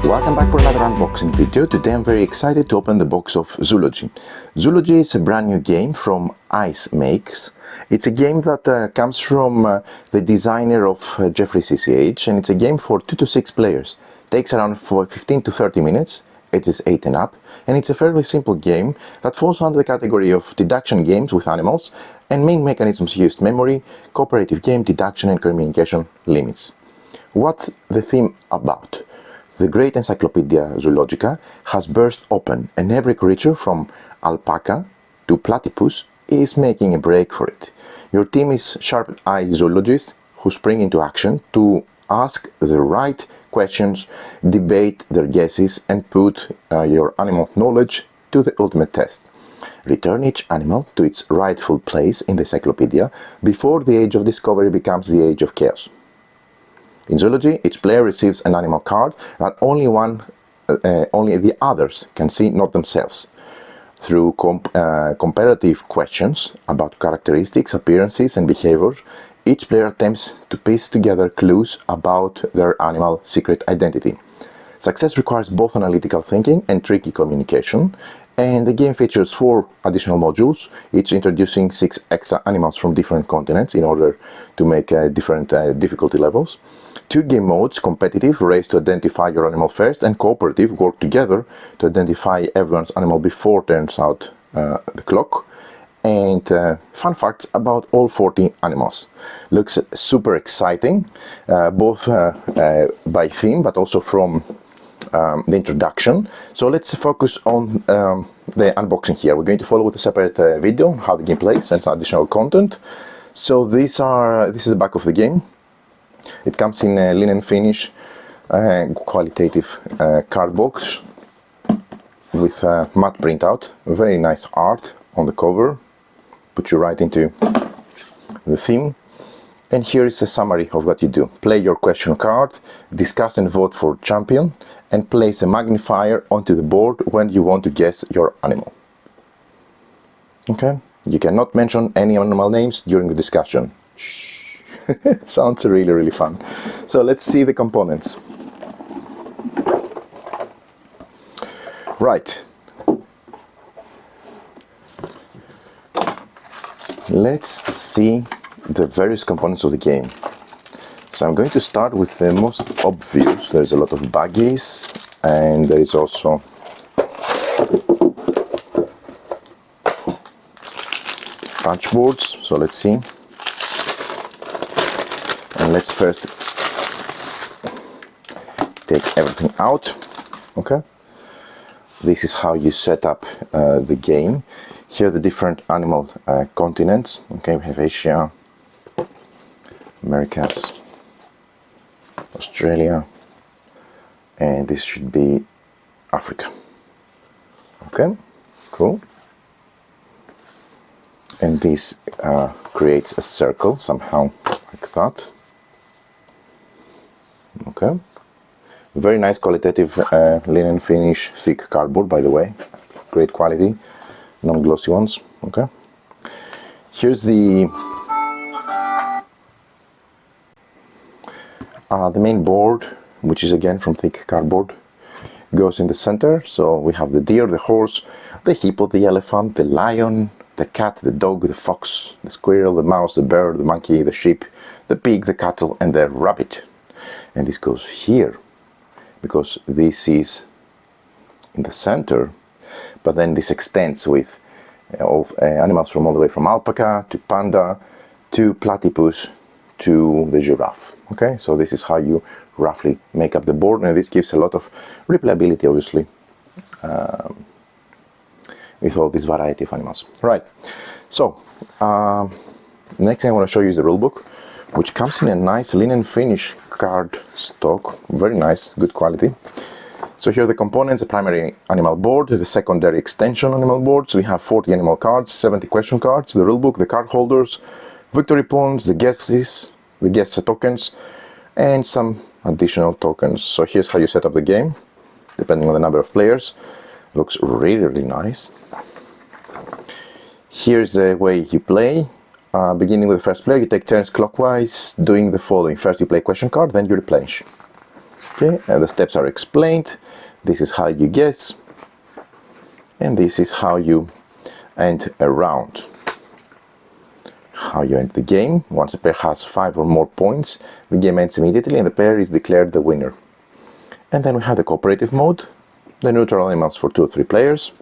Welcome back for another unboxing video. Today I'm very excited to open the box of Zoology. Zoology is a brand new game from Ice Makes. It's a game that comes from the designer of Jeffrey CCH, and it's a game for 2 to 6 players. Takes around 15 to 30 minutes. It is 8 and up, and it's a fairly simple game that falls under the category of deduction games with animals, and main mechanisms used: memory, cooperative game, deduction and communication limits. What's the theme about? The great encyclopedia Zoologica has burst open, and every creature from alpaca to platypus is making a break for it. Your team is sharp-eyed zoologists who spring into action to ask the right questions, debate their guesses, and put your animal knowledge to the ultimate test. Return each animal to its rightful place in the encyclopedia before the age of discovery becomes the age of chaos. In Zoology, each player receives an animal card that only the others can see, not themselves. Through comparative questions about characteristics, appearances, and behaviors, each player attempts to piece together clues about their animal secret identity. Success requires both analytical thinking and tricky communication, and the game features 4 additional modules, each introducing 6 extra animals from different continents in order to make different difficulty levels. 2 game modes: competitive, race to identify your animal first, and cooperative, work together to identify everyone's animal before turns out the clock. And fun facts about all 40 animals. Looks super exciting, both by theme but also from the introduction. So let's focus on the unboxing here. We're going to follow with a separate video on how the game plays and some additional content. So this is the back of the game. It comes in a linen finish, qualitative card box with matte printout. Very nice art on the cover. Put you right into the theme. And here is a summary of what you do. Play your question card, discuss and vote for champion, and place a magnifier onto the board when you want to guess your animal. Okay? You cannot mention any animal names during the discussion. Shh. Sounds really fun. So let's see the components. Right. Let's see the various components of the game. So I'm going to start with the most obvious. There's a lot of baggies, and there is also punch boards. So let's see. And let's first take everything out. Okay. This is how you set up the game. Here are the different animal continents. Okay, we have Asia, Americas, Australia, and this should be Africa. Okay, cool. And this creates a circle somehow like that. Okay. Very nice qualitative linen finish, thick cardboard, by the way. Great quality, non-glossy ones. Okay. Here's the main board, which is again from thick cardboard. Goes in the center. So we have the deer, the horse, the hippo, the elephant, the lion, the cat, the dog, the fox, the squirrel, the mouse, the bird, the monkey, the sheep, the pig, the cattle, and the rabbit. And this goes here because this is in the center, but then this extends with animals from all the way from alpaca to panda to platypus to the giraffe. Okay, so this is how you roughly make up the board, and this gives a lot of replayability, obviously, with all this variety of animals. Right, so next thing I want to show you is the rulebook, which comes in a nice linen finish card stock. Very nice, good quality. So here are the components: the primary animal board, the secondary extension animal board. So we have 40 animal cards, 70 question cards, the rulebook, the card holders, victory points, the guesses, the guess tokens, and some additional tokens. So here's how you set up the game, depending on the number of players. Looks really nice. Here's the way you play. Beginning with the first player, you take turns clockwise, doing the following. First you play question card, then you replenish. Okay, and the steps are explained. This is how you guess, and this is how you end a round. How you end the game. Once a player has 5 or more points, the game ends immediately and the player is declared the winner. And then we have the cooperative mode, the neutral animals for 2 or 3 players,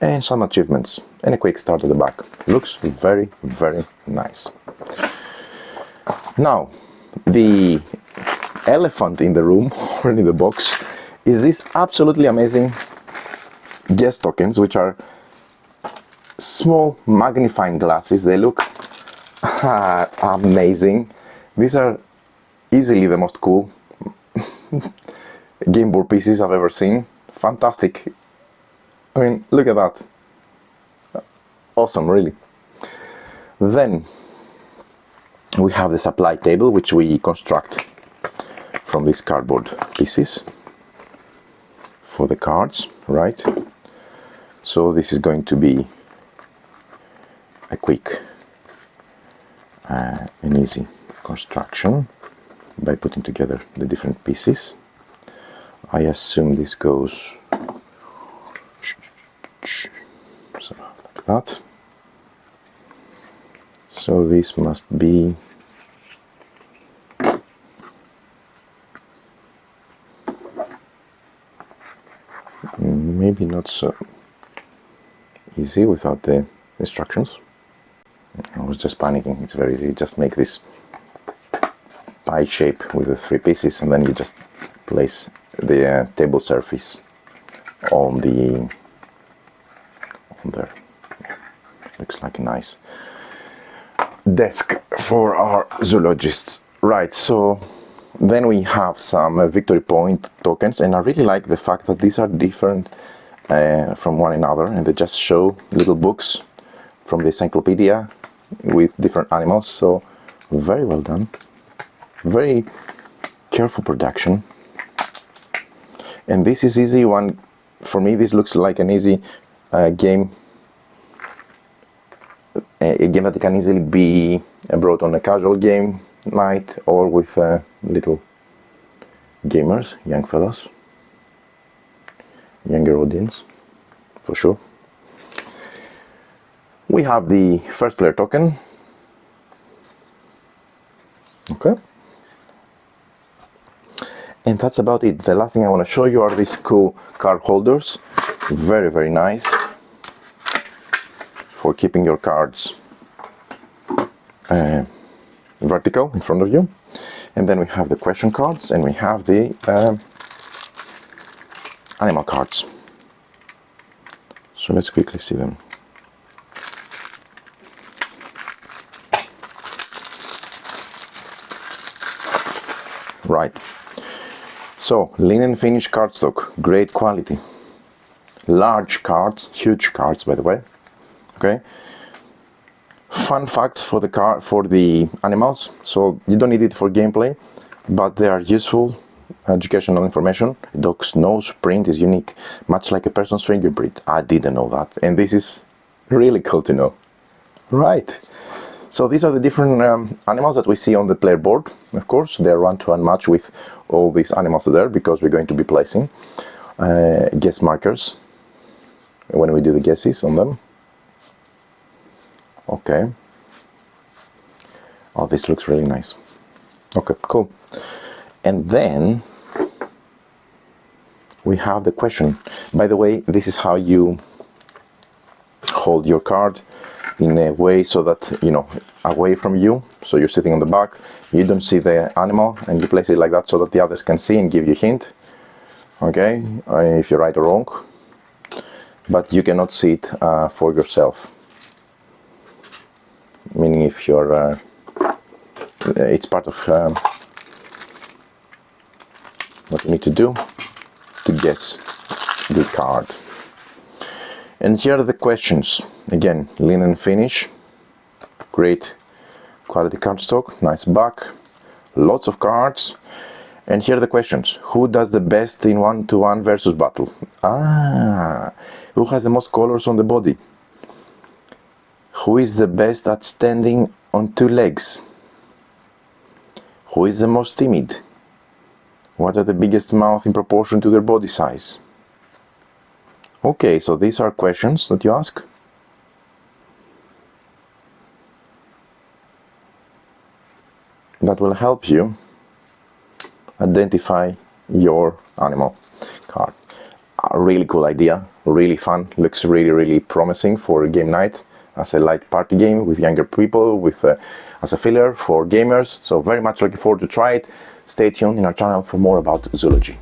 and some achievements, and a quick start at the back. Looks very, very nice. Now, the elephant in the room, or in the box, is these absolutely amazing guess tokens, which are small magnifying glasses. They look amazing. These are easily the most cool game board pieces I've ever seen. Fantastic. I mean, look at that. Awesome, really. Then we have the supply table, which we construct from these cardboard pieces for the cards, right? So this is going to be a quick and easy construction by putting together the different pieces. I assume this goes so like that. So this must be maybe not so easy without the instructions. I was just panicking. It's very easy. You just make this pie shape with the 3 pieces, and then you just place the table surface on there. Looks like a nice desk for our zoologists. Right, so then we have some victory point tokens, and I really like the fact that these are different from one another, and they just show little books from the encyclopedia with different animals. So very well done, very careful production. And this is easy one for me. This looks like an easy game, a game that can easily be brought on a casual game night or with little gamers, young fellows, younger audience, for sure. We have the first player token. Okay. And that's about it. The last thing I want to show you are these cool card holders. Very, very nice for keeping your cards vertical in front of you. And then we have the question cards, and we have the animal cards. So let's quickly see them. Right. So, linen finish cardstock, great quality. Large cards, huge cards, by the way. Okay. Fun facts for the animals. So you don't need it for gameplay, but they are useful educational information. A dog's nose print is unique, much like a person's fingerprint. I didn't know that, and this is really cool to know. Right. So these are the different animals that we see on the player board. Of course, they're one-to-one match with all these animals there, because we're going to be placing guess markers when we do the guesses on them. Okay. Oh, this looks really nice. Okay, cool. And then we have the question. By the way, this is how you hold your card in a way so that, you know, away from you. So you're sitting on the back, you don't see the animal, and you place it like that so that the others can see and give you a hint. Okay, if you're right or wrong. But you cannot see it for yourself. Meaning if you're, it's part of what you need to do to guess the card. And here are the questions. Again, linen finish, great quality cardstock, nice back, lots of cards. And here are the questions. Who does the best in one-to-one versus battle? Who has the most colors on the body? Who is the best at standing on 2 legs? Who is the most timid? What are the biggest mouth in proportion to their body size? Okay, so these are questions that you ask. That will help you identify your animal card. A really cool idea, really fun, looks really promising for a game night as a light party game with younger people, as a filler for gamers. So very much looking forward to try it. Stay tuned in our channel for more about zoology.